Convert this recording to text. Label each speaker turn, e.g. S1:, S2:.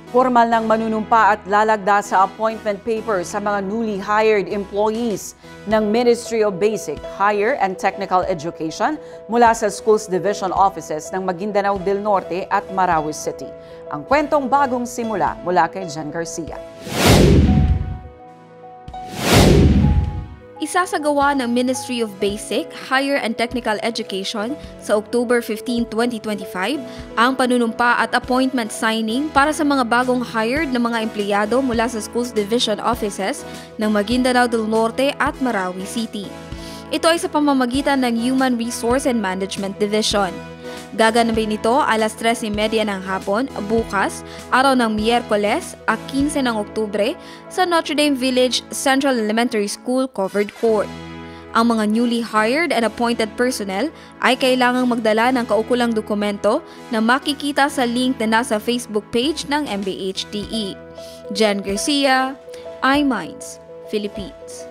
S1: Formal ng manunumpa at lalagda sa appointment paper sa mga newly hired employees ng Ministry of Basic, Higher and Technical Education mula sa Schools Division Offices ng Maguindanao del Norte at Marawi City. Ang kwentong bagong simula mula kay Jen Garcia.
S2: Isasagawa ng Ministry of Basic, Higher and Technical Education sa October 15, 2025 ang panunumpa at appointment signing para sa mga bagong hired na mga empleyado mula sa Schools Division Offices ng Maguindanao del Norte at Marawi City. Ito ay sa pamamagitan ng Human Resource and Management Division. Gaganapin ito alas 3:30 ng hapon bukas, araw ng Miyerkules, 15 ng Oktubre sa Notre Dame Village Central Elementary School Covered Court. Ang mga newly hired and appointed personnel ay kailangang magdala ng kaukulang dokumento na makikita sa link na nasa Facebook page ng MBHTE. Jen Garcia, iMinds, Philippines.